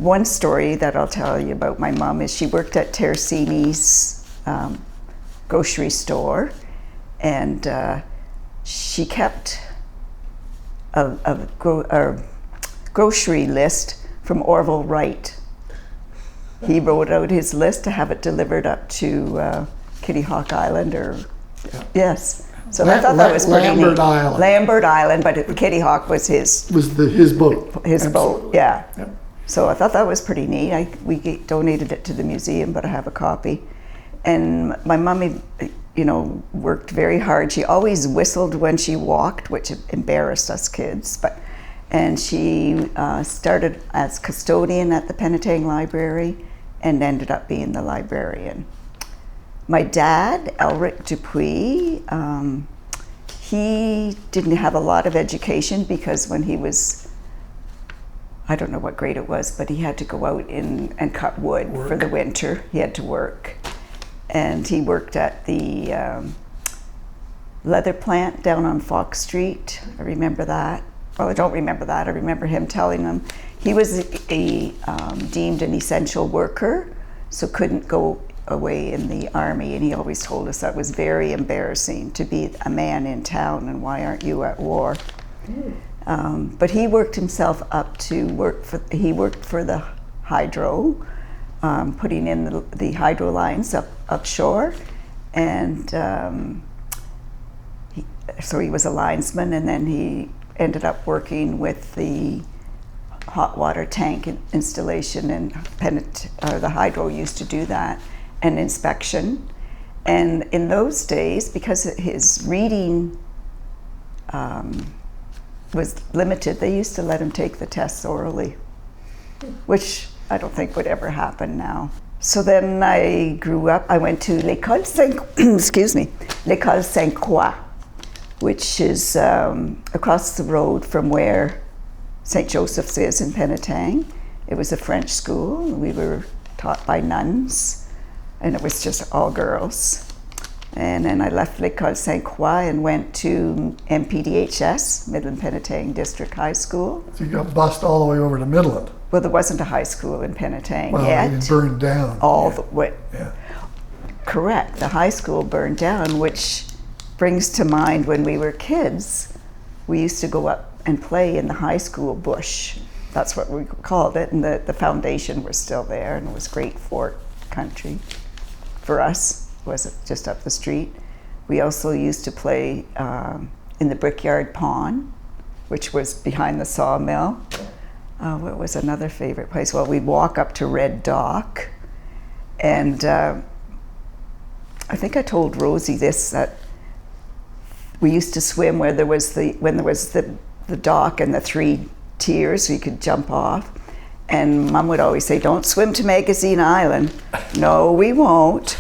one story that I'll tell you about my mom is she worked at Terracini's grocery store, and she kept a grocery list from Orville Wright. He wrote out his list to have it delivered up to Kitty Hawk Island, or yes. So I thought that was pretty Lambert neat. Island. Lambert Island, but Kitty Hawk was his His boat. his Absolutely. boat. Yeah. Yep. So I thought that was pretty neat. We donated it to the museum, but I have a copy. And my mommy, worked very hard. She always whistled when she walked, which embarrassed us kids. And she started as custodian at the Penetang Library and ended up being the librarian. My dad, Elric Dupuis, he didn't have a lot of education because when he was, I don't know what grade it was, but he had to go out and cut wood for the winter. He had to work. And he worked at the leather plant down on Fox Street. I remember that. Well, I don't remember that. I remember him telling them he was deemed an essential worker, so couldn't go away in the army, and he always told us that was very embarrassing to be a man in town and why aren't you at war. But he worked himself up to work for the hydro, putting in the hydro lines up shore, and so he was a linesman, and then he ended up working with the hot water tank installation, and the hydro used to do that, and inspection. And in those days, because his reading was limited, they used to let him take the tests orally, which I don't think would ever happen now. So then I grew up, I went to L'École Saint-Croix, which is across the road from where St. Joseph's is in Penetang. It was a French school. We were taught by nuns, and it was just all girls. And then I left L'École Saint-Croix and went to MPDHS, Midland Penetang District High School. So you got bussed all the way over to Midland. Well, there wasn't a high school in Penetang Well, yet. it burned down. The way. Yeah. Correct. The high school burned down, which brings to mind when we were kids, we used to go up and play in the high school bush. That's what we called it, and the foundation was still there, and it was great fort country for us. It was just up the street. We also used to play in the Brickyard Pond, which was behind the sawmill. What was another favorite place? Well, we'd walk up to Red Dock, and I think I told Rosie this, that we used to swim where there was the dock and the 3 tiers, so you could jump off. And Mom would always say, "Don't swim to Magazine Island." No, we won't.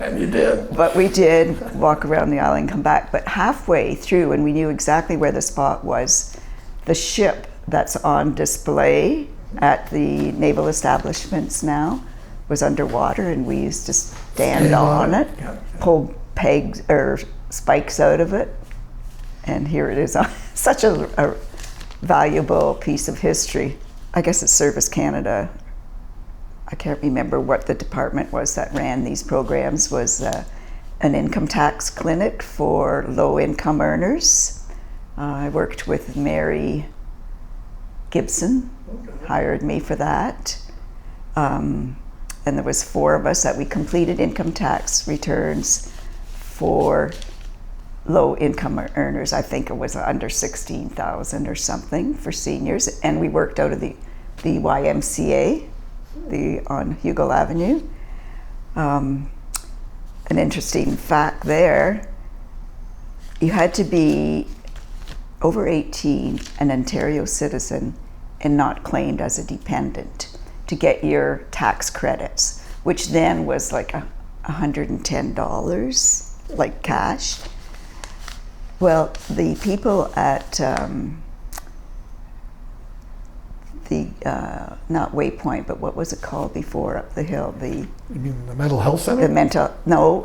And you did. But we did walk around the island and come back. But halfway through, and we knew exactly where the spot was, the ship that's on display at the naval establishments now was underwater, and we used to stand on it, pull pegs or spikes out of it, and here it is. Such a valuable piece of history. I guess it's Service Canada. I can't remember what the department was that ran these programs. Was an income tax clinic for low-income earners. I worked with Mary Gibson, hired me for that. And there was 4 of us that we completed income tax returns for low-income earners. I think it was under 16,000 or something for seniors, and we worked out of the YMCA, on Hugo Avenue. An interesting fact there: you had to be over 18, an Ontario citizen, and not claimed as a dependent to get your tax credits, which then was like $110, like cash. Well, the people at not Waypoint, but what was it called before up the hill? You mean the mental health center? No.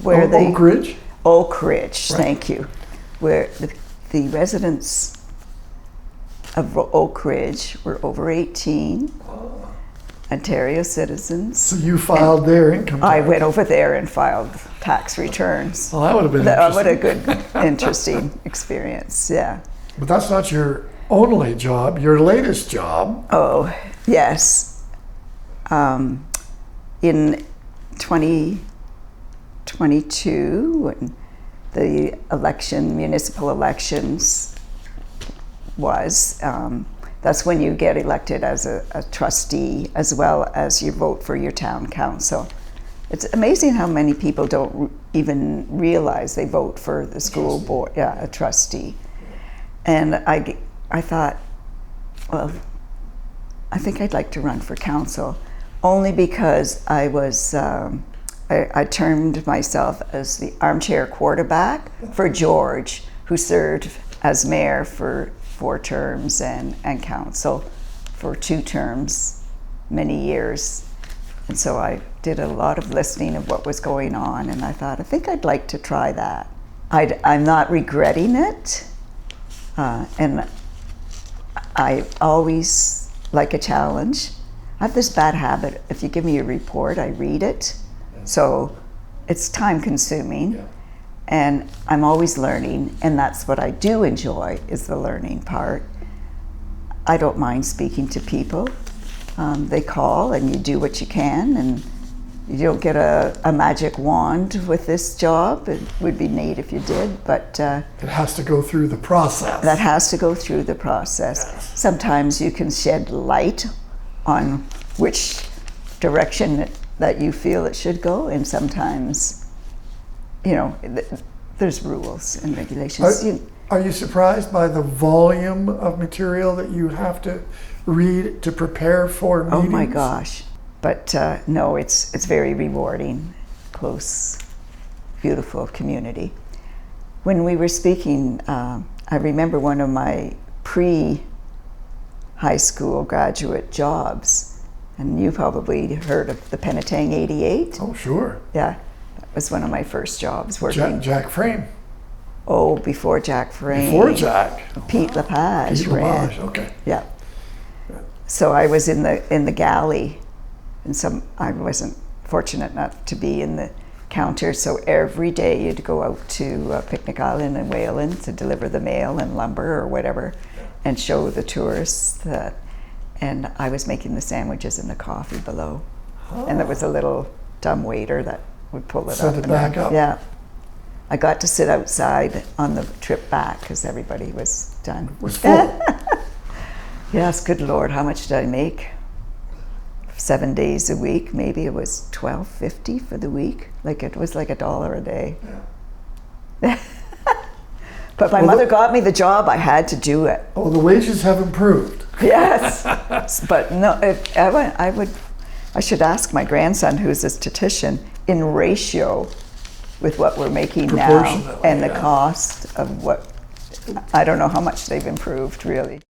Oak Ridge? Oak Ridge, Right. Thank you. Where the residents of Oak Ridge were over 18, Ontario citizens. So you filed their income tax. I went over there and filed tax returns. Well, that would have been What interesting. a good, interesting experience, yeah. But that's not your only job. Your latest job. Oh, yes. In 2022, when the municipal elections was, that's when you get elected as a trustee, as well as you vote for your town council. It's amazing how many people don't even realize they vote for the school board, yeah, a trustee. And I thought, well, I think I'd like to run for council, only because I was, I termed myself as the armchair quarterback for George, who served as mayor for 4 terms and council for 2 terms, many years. And so I did a lot of listening of what was going on, and I thought, I think I'd like to try that. I'm not regretting it, and I always like a challenge. I have this bad habit, if you give me a report, I read it. So it's time consuming. Yeah. And I'm always learning, and that's what I do enjoy, is the learning part. I don't mind speaking to people. They call and you do what you can, and you don't get a magic wand with this job. It would be neat if you did, but It has to go through the process. that has to go through the process. Yes. Sometimes you can shed light on which direction that you feel it should go, and sometimes, you know, there's rules and regulations. Are you surprised by the volume of material that you have to read to prepare for meetings? Oh my gosh. But no, it's very rewarding, close, beautiful community. When we were speaking, I remember one of my pre-high school graduate jobs, and you probably heard of the Penetang 88. Oh, sure. Yeah, that was one of my first jobs working. Jack Frame. Oh, before Jack Frame. Before Jack. Pete Lepage Pete ran. Lepage, okay. Yeah. So I was in the galley, and I wasn't fortunate enough to be in the counter. So every day you'd go out to Picnic Island and Wayland to deliver the mail and lumber or whatever, and show the tourists that. And I was making the sandwiches and the coffee below, and there was a little dumb waiter that would pull it up. Send it back up. Yeah. I got to sit outside on the trip back because everybody was done. It was full. Yes, good Lord, how much did I make? 7 days a week, maybe it was $12.50 for the week. Like it was like $1 a day. Yeah. But my mother got me the job, I had to do it. Oh, the wages have improved. Yes, but no, I should ask my grandson, who's a statistician, in ratio with what we're making now Proportionately, and the yeah. cost of what, I don't know how much they've improved really.